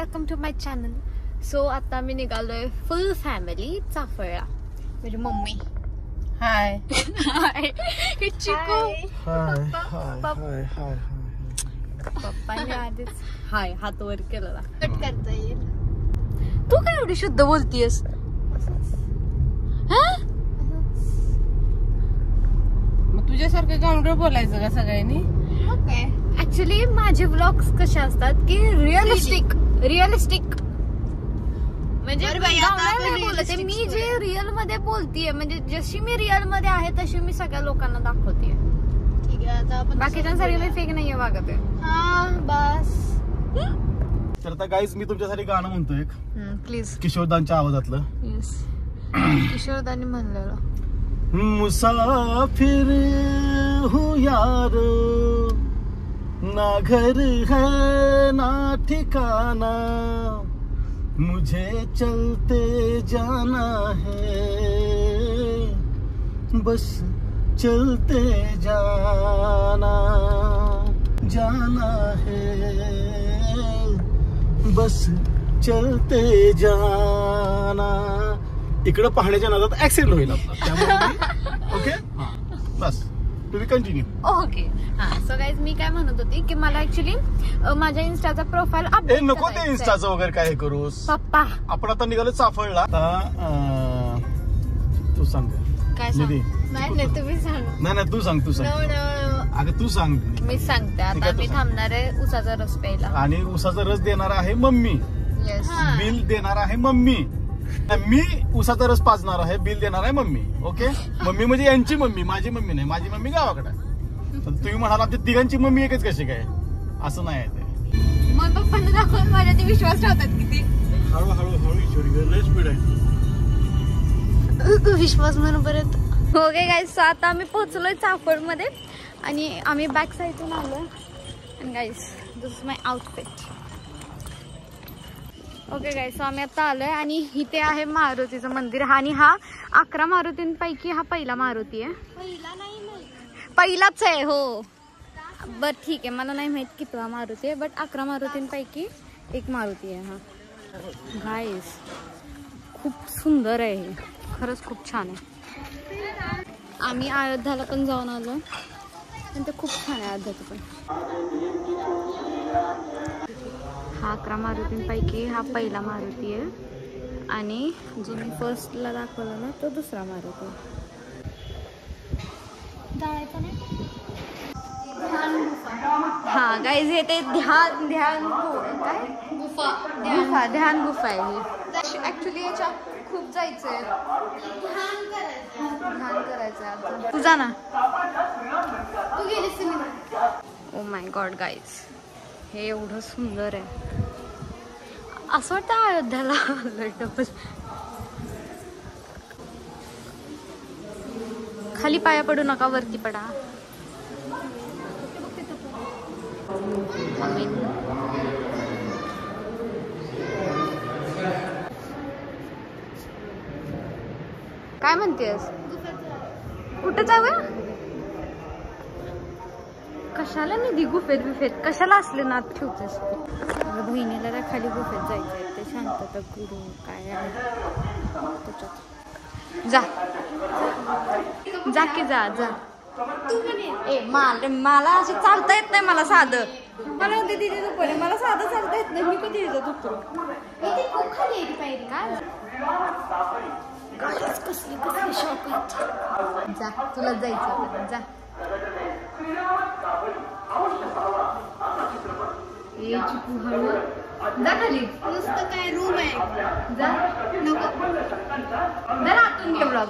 Welcome to my channel. So आता मी निघालोय फुल family चाफळला. माझी मम्मी हाय हे चिकू पप्पाने आधीच हाय हात वर केलेला कट करता येईल. तू काय एवढी शुद्ध बोलतीयस? मग तुझ्यासारखं गावंडळ बोलायचं का सगळ्यांनी? ऍक्च्युली माझे व्लॉग्स कसे असतात की रिअलिस्टिक म्हणजे बोलते मी जे रिअल मध्ये बोलतीये, म्हणजे जशी मी रिअल मध्ये आहे तशी मी सगळ्या लोकांना दाखवते. ठीक आहे, आता आपण बाकीच्यांसाठी मी फेक नाहीये वागत आहे. हा बस. तर आता गाईज मी तुमच्यासाठी गाणं म्हणतोय एक, प्लीज. किशोरदांच्या आवाजातलं. येस, किशोरदांनी म्हणलेलं. मुसाफिर हूँ यार, ना घर है ना ठिकाना, मुझे चलते जाना है, बस चलते जाना है, बस चलते जाना. इकडे पाहण्याच्या नादात ऍक्सिडेंट होईल आपला, त्यामुळे ओके बस तुम्ही कंटिन्यू. ओके. हा, सो गाईज मी काय म्हणत होती की मला ऍक्च्युली माझ्या इन्स्टाचा प्रोफाईल अपडेट नको ते इन्स्टाचं वगैरे काय करूस पप्पा. आपण आता निघालो चाफळला. आता तू सांग काय सांग? नाही तुम्ही सांग. नाही तू सांग अगं तू सांग. मी सांगते आता. मी थांबणार आहे उसाचा रस प्यायला आणि उसाचा रस देणार आहे मम्मी. येस. बिल देणार आहे मम्मी. मी उसाचा रस पाजणार आहे, बिल देणार आहे मम्मी. ओके. मम्मी म्हणजे यांची मम्मी, माझी मम्मी नाही. माझी मम्मी गावाकडे. तर तुम्ही म्हणाल आमच्या तिघांची मम्मी एकच कशी काय? असं नाही आहे ते. मग पप्पांना दाखवून माझ्या ते विश्वास ठेवतात किती. हळूहळू स्पीड आहे विश्वास बरोबर. ओके गाईज, आता आम्ही पोहोचलोय चाफळ मध्ये आणि आम्ही बॅक साईडून आलोय. आणि guys this is my outfit. Okay guys, so आम्ही आता आलोय आणि इथे आहे मारुतीचं मंदिर. आणि हा 11 मारुतींपैकी हा पहिला मारुती आहे. पहिलाच आहे हो. बर ठीक आहे, मला नाही माहित कितवा मारुती आहे, बट 11 मारुतींपैकी एक मारुती आहे हा. गाईज खूप सुंदर आहे हे, खरंच खूप छान आहे. आम्ही अयोध्याला पण जाऊन आलो आणि ते खूप छान आहे अयोध्याचं पण. हा 11 मारुतींपैकी हा पहिला मारुती आहे आणि जो मी फर्स्टला दाखवला ना तो दुसरा मारुती. हा गाईज हे ते ध्यान काय गुफा ध्यान गुफा आहे ही. ऍक्च्युली याच्या खूप जायचंय, ध्यान करायचंय. तू जा ना, तू गेलीस. ओ माय गॉड गाईज, हे एवढं सुंदर आहे. असं वाटतं अयोध्याला आलोय. खाली पाया पडू नका, वरती पडा. काय म्हणतेस? कुठं जाऊया? कशाला निधी गुफेत कशाला असले नात ठेवतेस? बहिणीला त्या खाली गुफेत जायचंय, ते शांतता गुरु काय आहे त्याच्यात. जा की जा. ए मला असं चालता येत नाही. मला साधं मला होते तिथे दुपारी, मला साधं चालता येत नाही. मी कधी येतो उतरू खूप खाली येते पाहिजे का? कसली शॉप आहेत. जा, तुला जायचं जा. जा खाली, नुसतं काय रूम आहे. जा नको, जरा आतून घे ब्लॉग.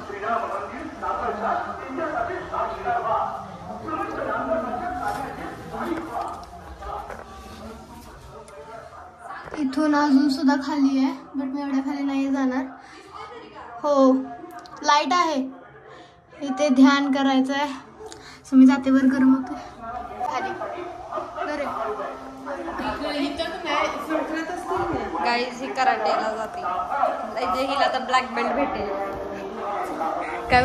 इथून अजून सुद्धा खाली आहे, बट मी एवढ्या खाली नाही जाणार. हो, लाईट आहे इथे, ध्यान करायचं आहे. सो मी जाते, वर गरम होते खाली. गाईज ही कराटेला जाते, हिला तर ब्लॅक बेल्ट भेटेल. काय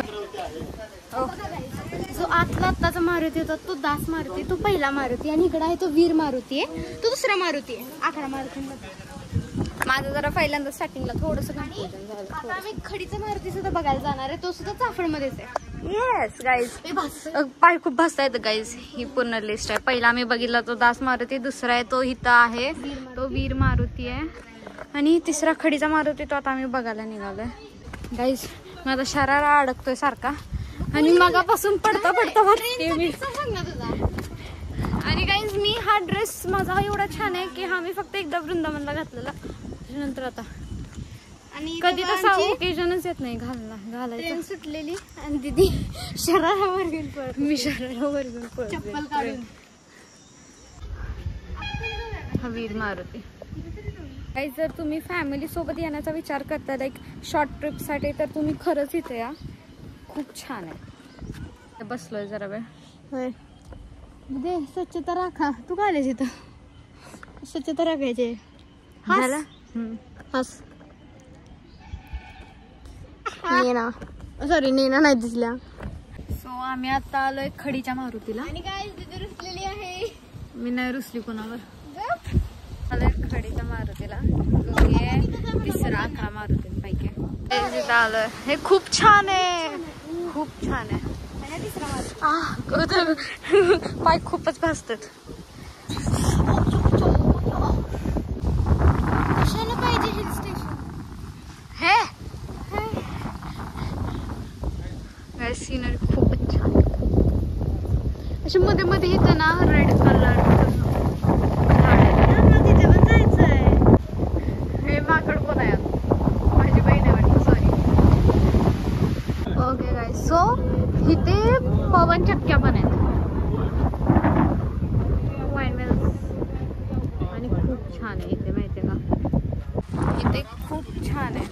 जो आत्ताचा मारुती होता तो दास मारुती, तो पहिला मारुती, आणि इकडे आहे तो वीर मारुती आहे, तो दुसरा मारुती आहे. 11 मारुतींमध्ये माझं जरा पहिल्यांदा स्टार्टिंगला थोडस कन्फ्युजन झालं. आता आम्ही खडीचा मारुती सुद्धा बघायला जाणार आहे. तो सुद्धा चाफळमध्येच आहे. येस गाईज, पाय खूप भासता येतं गाईज. ही पूर्ण लिस्ट आहे. पहिला आम्ही बघितला तो दास मारुती, दुसरा आहे तो इथं आहे तो वीर मारुती आहे, आणि तिसरा खडीचा मारुती तो आता आम्ही बघायला निघालोय. गाईज माझा शरारा अडकतोय सारखा, आणि मगापासून पडता वाटते मी. आणि गाईज मी हा ड्रेस माझा एवढा छान आहे की हा मी फक्त एकदा वृंदावनला घातलेला, त्याच्यानंतर आता आणि कधी तसा ओकेजनच येत नाही घालायचं. ट्रेन सुटलेली आणि दीदी शरारावर घेऊन पळत. मी शरारावर घेऊन चप्पल पळते. काढून. हा वीर मारुती. काही जर तुम्ही फॅमिली सोबत येण्याचा विचार करता लाईक शॉर्ट ट्रिप साठी, तर तुम्ही खरंच इथे या. खूप छान आहे. बसलोय जरा वेळ. होय दे, स्वच्छता राखा. तू काय आलेस इथं? स्वच्छता राखायची. झालं? हस. नेना, सॉरी नेना नाही दिसल्या. सो आम्ही आता आलोय खडीच्या मारुतीला. आणि काय दीदी रुसलेली आहे. मी नाही रुसली कोणावर. आलोय खडीच्या मारुतीला. तो आहे तिसरा 11 मारुतींपैकी. इथं आलोय. हे खूप छान आहे, खूप छान आहे. पाय खूपच भासतात. कशाला पाहिजे हिल स्टेशन? हे सीनरी खूपच छान आहे. अशी मध्ये मध्ये इथं ना रेड कलर तिथे पण जायचं आहे. हे माकड कोण आहे? माझी बहीण आहे वाटतं. सॉरी. ओके गाईस, सो इथे पवन चक्क्या पण आहेत, आणि खूप छान आहे इथे. माहितीये का, इथे खूप छान आहे.